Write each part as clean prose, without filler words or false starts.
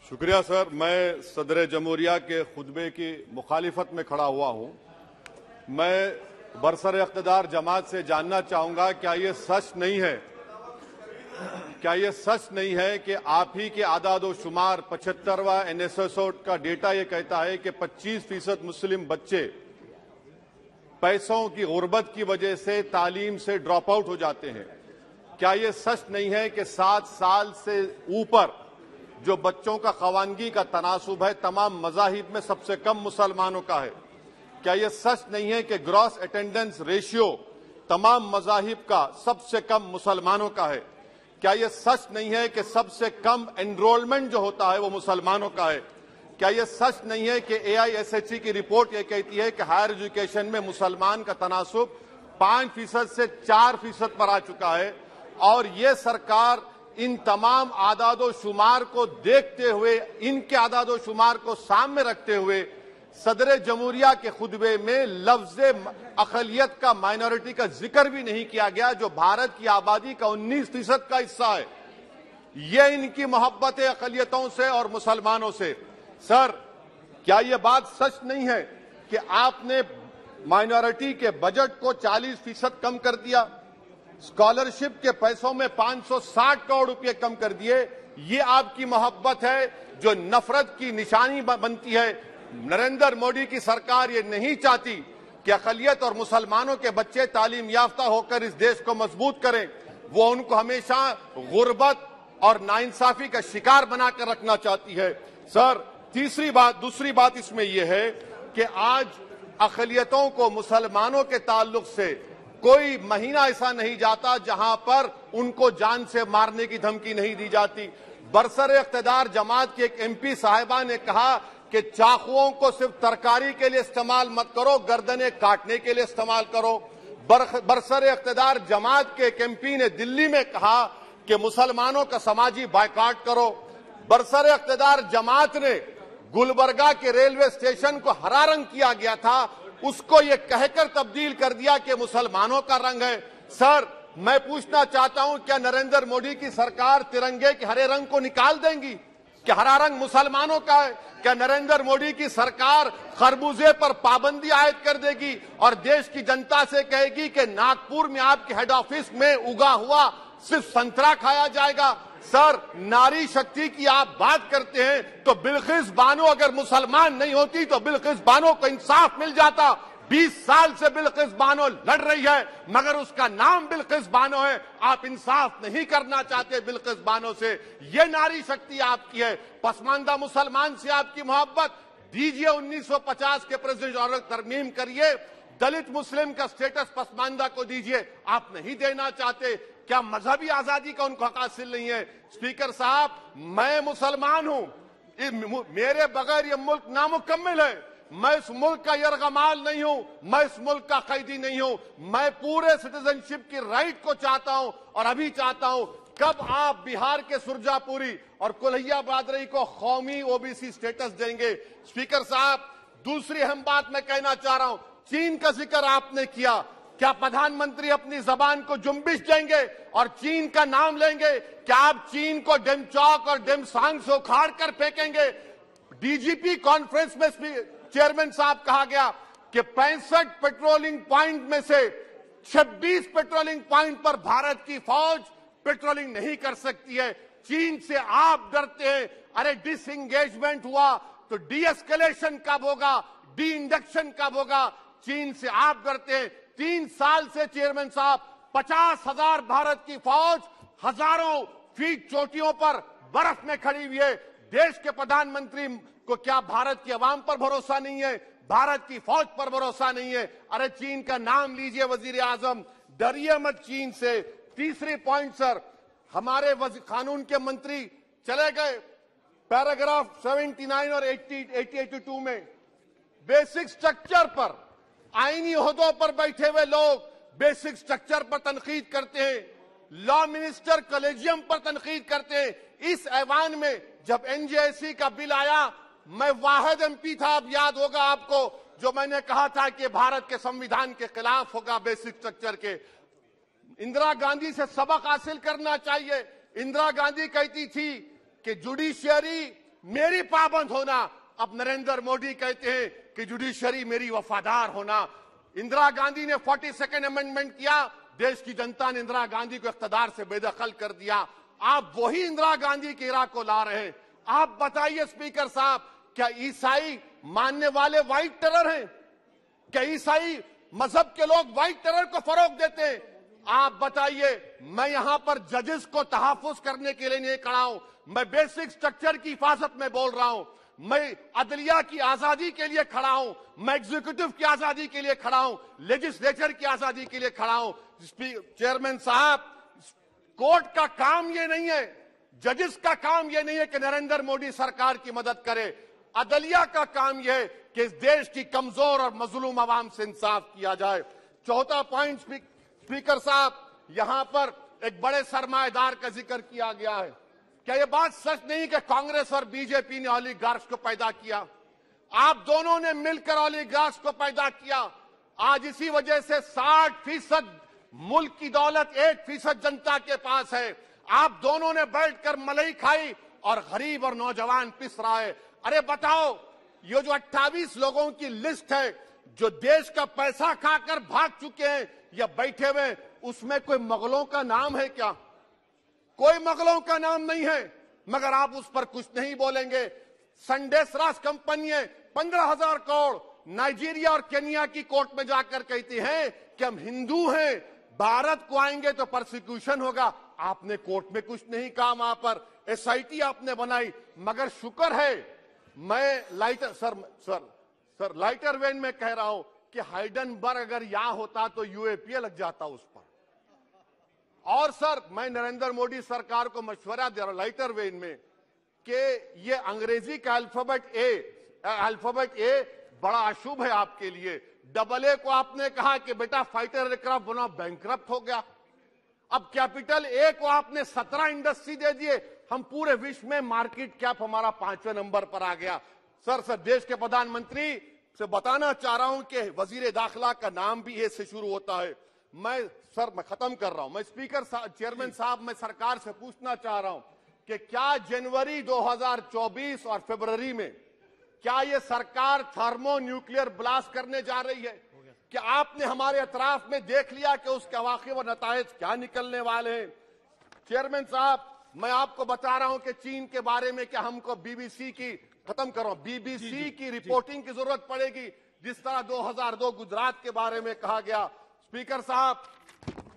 शुक्रिया सर। मैं सदर जमहूरिया के खुतबे की मुखालिफत में खड़ा हुआ हूं। मैं बरसर इख्तिदार जमात से जानना चाहूंगा, क्या ये सच नहीं है कि आप ही के आदाद शुमार 75वां NSSO का डेटा ये कहता है कि 25% मुस्लिम बच्चे पैसों की गुर्बत की वजह से तालीम से ड्रॉप आउट हो जाते हैं। क्या ये सच नहीं है कि 7 साल से ऊपर जो बच्चों का खवानगी का तनासुब है तमाम मज़ाहिब में सबसे कम मुसलमानों का है? क्या ये सच नहीं है कि ग्रॉस अटेंडेंस रेशियो तमाम मज़ाहिब का सबसे कम मुसलमानों का है? क्या ये सच नहीं है कि सबसे कम एनरोलमेंट जो होता है वो मुसलमानों का है? क्या ये सच नहीं है कि AISHE की रिपोर्ट ये कहती है कि हायर एजुकेशन में मुसलमान का तनासुब 5% से 4% पर आ चुका है? और ये सरकार इन तमाम आदादो शुमार को देखते हुए, इनके आदादो शुमार को सामने रखते हुए सदर जमहूरिया के खुतबे में लफ्ज अक़लियत का, माइनॉरिटी का जिक्र भी नहीं किया गया, जो भारत की आबादी का 19% का हिस्सा है। ये इनकी मोहब्बत है अक़लियतों से और मुसलमानों से। सर, क्या यह बात सच नहीं है कि आपने माइनॉरिटी के बजट को 40% कम कर दिया, स्कॉलरशिप के पैसों में 560 करोड़ रुपए कम कर दिए? ये आपकी मोहब्बत है जो नफरत की निशानी बनती है। नरेंद्र मोदी की सरकार ये नहीं चाहती कि अक़लियत और मुसलमानों के बच्चे तालीम याफ्ता होकर इस देश को मजबूत करें। वो उनको हमेशा गुर्बत और नाइंसाफी का शिकार बनाकर रखना चाहती है। सर, दूसरी बात इसमें यह है कि आज अक़लियतों को मुसलमानों के ताल्लुक से कोई महीना ऐसा नहीं जाता जहां पर उनको जान से मारने की धमकी नहीं दी जाती। बरसर इख्तिदार जमात की एक MP साहिबा ने कहा कि चाकुओं को सिर्फ तरकारी के लिए इस्तेमाल मत करो, गर्दनें काटने के लिए इस्तेमाल करो। बरसर इख्तिदार जमात के एक MP ने दिल्ली में कहा कि मुसलमानों का समाजी बायकाट करो। बरसर इख्तिदार जमात ने गुलबर्गा के रेलवे स्टेशन को हरा रंग किया गया था, उसको ये कहकर तब्दील कर दिया कि मुसलमानों का रंग है। सर, मैं पूछना चाहता हूं, क्या नरेंद्र मोदी की सरकार तिरंगे के हरे रंग को निकाल देंगी? क्या हरा रंग मुसलमानों का है? क्या नरेंद्र मोदी की सरकार खरबूजे पर पाबंदी आयद कर देगी और देश की जनता से कहेगी कि नागपुर में आपके हेड ऑफिस में उगा हुआ सिर्फ संतरा खाया जाएगा? सर, नारी शक्ति की आप बात करते हैं तो बिल्किस बानो अगर मुसलमान नहीं होती तो बिल्किस बानो को इंसाफ मिल जाता। 20 साल से बिल्किस बानो लड़ रही है, मगर उसका नाम बिल्किस बानो है। आप इंसाफ नहीं करना चाहते बिल्किस बानो से। ये नारी शक्ति आपकी है। पसमानदा मुसलमान से आपकी मोहब्बत, दीजिए 1950 के प्रेसिडेंट ऑर्डर तरमीम करिए, दलित मुस्लिम का स्टेटस पसमानदा को दीजिए। आप नहीं देना चाहते। क्या मजहबी आजादी का उनको हक हासिल नहीं है? स्पीकर साहब, मैं मुसलमान हूं, मेरे बगैर ये मुल्क नामुकम्मल है। मैं इस मुल्क का यरगमाल नहीं हूं, मैं इस मुल्क का कैदी नहीं हूं। मैं पूरे सिटीजनशिप की राइट को चाहता हूं और अभी चाहता हूं। कब आप बिहार के सुरजापुरी और कुल्हिया बादरी को कौमी OBC स्टेटस देंगे? स्पीकर साहब, दूसरी अहम बात मैं कहना चाह रहा हूं, चीन का जिक्र आपने किया। क्या प्रधानमंत्री अपनी जबान को जुम्बिश देंगे और चीन का नाम लेंगे? क्या आप चीन को डेमचौक और डेमसांग से उखाड़ कर फेंकेंगे? DGP कॉन्फ्रेंस में चेयरमैन साहब कहा गया कि 65 पेट्रोलिंग पॉइंट में से 26 पेट्रोलिंग पॉइंट पर भारत की फौज पेट्रोलिंग नहीं कर सकती है। चीन से आप डरते हैं। अरे, डिसएंगेजमेंट हुआ तो डी-एस्केलेशन कब होगा? डी इंडक्शन कब होगा? चीन से आप डरते हैं। 3 साल से चेयरमैन साहब 50,000 भारत की फौज हजारों फीट चोटियों पर बर्फ में खड़ी हुई है। देश के प्रधानमंत्री को क्या भारत की आवाम पर भरोसा नहीं है? भारत की फौज पर भरोसा नहीं है? अरे, चीन का नाम लीजिए वजीर आजम, डरिए मत चीन से। तीसरी पॉइंट सर, हमारे कानून के मंत्री चले गए, पैराग्राफ 79 और 82 में बेसिक स्ट्रक्चर पर, आईनी ओहदों पर बैठे हुए लोग बेसिक स्ट्रक्चर पर तनकीद करते हैं, लॉ मिनिस्टर कॉलेजियम पर तनकीद करते हैं। इस ऐवान में जब NJSE का बिल आया, मैं वाहिद MP था, अब याद होगा आपको, जो मैंने कहा था कि भारत के संविधान के खिलाफ होगा बेसिक स्ट्रक्चर के। इंदिरा गांधी से सबक हासिल करना चाहिए। इंदिरा गांधी कहती थी कि जुडिशियरी मेरी पाबंद होना। अब नरेंद्र मोदी कहते हैं कि जुडिशरी मेरी वफादार होना। इंदिरा गांधी ने 42nd अमेंडमेंट किया, देश की जनता ने इंदिरा गांधी को इख्तियार से बेदखल कर दिया। आप वही इंदिरा गांधी की इरा को ला रहे हैं। आप बताइए स्पीकर साहब, क्या ईसाई मानने वाले व्हाइट टेरर हैं? क्या ईसाई मजहब के लोग व्हाइट टेरर को फरोग देते हैं? आप बताइए। मैं यहां पर जजेस को तहफ्फुज करने के लिए नहीं खड़ा हूं, मैं बेसिक स्ट्रक्चर की हिफाजत में बोल रहा हूं। मैं अदलिया की आजादी के लिए खड़ा हूं, मैं एग्जीक्यूटिव की आजादी के लिए खड़ा हूं, लेजिस्लेचर की आजादी के लिए खड़ा हूं। चेयरमैन साहब, कोर्ट का काम ये नहीं है, जजेस का काम ये नहीं है कि नरेंद्र मोदी सरकार की मदद करे। अदलिया का काम यह है कि इस देश की कमजोर और मजलूम आवाम से इंसाफ किया जाए। चौथा पॉइंट स्पीकर साहब, यहां पर एक बड़े सरमाएदार का जिक्र किया गया है। क्या यह बात सच नहीं कि कांग्रेस और बीजेपी ने ओलिगार्क्स को पैदा किया? आप दोनों ने मिलकर ओलिगार्क्स को पैदा किया। आज इसी वजह से 60% मुल्क की दौलत 1% जनता के पास है। आप दोनों ने बैठकर मलाई खाई और गरीब और नौजवान पिस रहा है। अरे बताओ, ये जो 28 लोगों की लिस्ट है जो देश का पैसा खाकर भाग चुके हैं या बैठे हुए, उसमें कोई मुगलों का नाम है क्या? कोई मुगलों का नाम नहीं है, मगर आप उस पर कुछ नहीं बोलेंगे। संडेसरास कंपनी 15,000 करोड़ नाइजीरिया और केनिया की कोर्ट में जाकर कहती हैं कि हम हिंदू हैं, भारत को आएंगे तो प्रोसिक्यूशन होगा। आपने कोर्ट में कुछ नहीं कहा, वहां पर एसआईटी आपने बनाई। मगर शुक्र है, मैं लाइटर वेन में कह रहा हूं कि हाइडनबर्ग अगर यहां होता तो यूएपीए लग जाता उस पर। और सर, मैं नरेंद्र मोदी सरकार को मशवरा दे रहा हूं लाइटर वेन में कि ये अंग्रेजी का अल्फाबेट ए बड़ा अशुभ है आपके लिए। AA को आपने कहा कि बेटा फाइटर एयरक्राफ्ट बनाओ, बैंकरप्ट हो गया। अब कैपिटल ए को आपने 17 इंडस्ट्री दे दिए, हम पूरे विश्व में मार्केट कैप हमारा 5वें नंबर पर आ गया। सर, देश के प्रधानमंत्री से बताना चाह रहा हूं कि वजीर दाखिला का नाम भी ए से शुरू होता है। मैं खत्म कर रहा हूं। मैं स्पीकर चेयरमैन साहब, मैं सरकार से पूछना चाह रहा हूं कि क्या जनवरी 2024 और फरवरी में क्या ये सरकार थर्मो न्यूक्लियर ब्लास्ट करने जा रही है? क्या आपने हमारे अतराफ में देख लिया कि उसके अवाक़िब और नताइज क्या निकलने वाले हैं? चेयरमैन साहब, मैं आपको बता रहा हूं कि चीन के बारे में क्या हमको बीबीसी की रिपोर्टिंग की जरूरत पड़ेगी, जिस तरह 2002 गुजरात के बारे में कहा गया। स्पीकर साहब,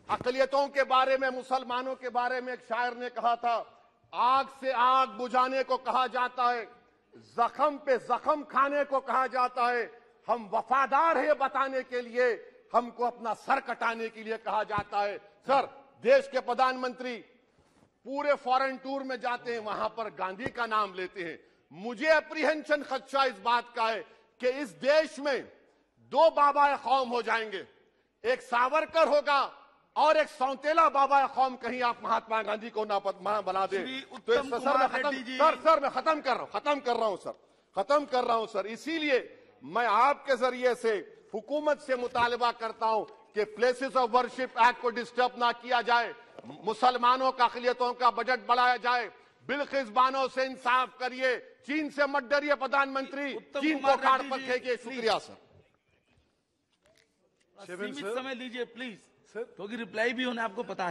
अकलियतों के बारे में, मुसलमानों के बारे में एक शायर ने कहा था, आग से आग बुझाने को कहा जाता है, जख्म पे जख्म खाने को कहा जाता है। हम वफादार है बताने के लिए, हमको अपना सर कटाने के लिए कहा जाता है। सर, देश के प्रधानमंत्री पूरे फॉरेन टूर में जाते हैं, वहां पर गांधी का नाम लेते हैं। मुझे अप्रीहेंशन, खदशा इस बात का है कि इस देश में 2 बाबा कौम हो जाएंगे, एक सावरकर होगा और एक सौतेला बाबा कौम। कहीं आप महात्मा गांधी को ना बना दे तो मैं खत्म कर रहा हूं सर। इसीलिए मैं आपके जरिए से हुकूमत से मुतालबा करता हूं कि प्लेसेस ऑफ वर्शिप एक्ट को डिस्टर्ब ना किया जाए, मुसलमानों का अक़लियतों का बजट बढ़ाया जाए, बिल्किस बानो से इंसाफ करिए, चीन से मत डरिए प्रधानमंत्री, चीन को काट पर फेंकिए। शुक्रिया सर। सीमित समय लीजिए प्लीज, क्योंकि रिप्लाई भी होना आपको पता है।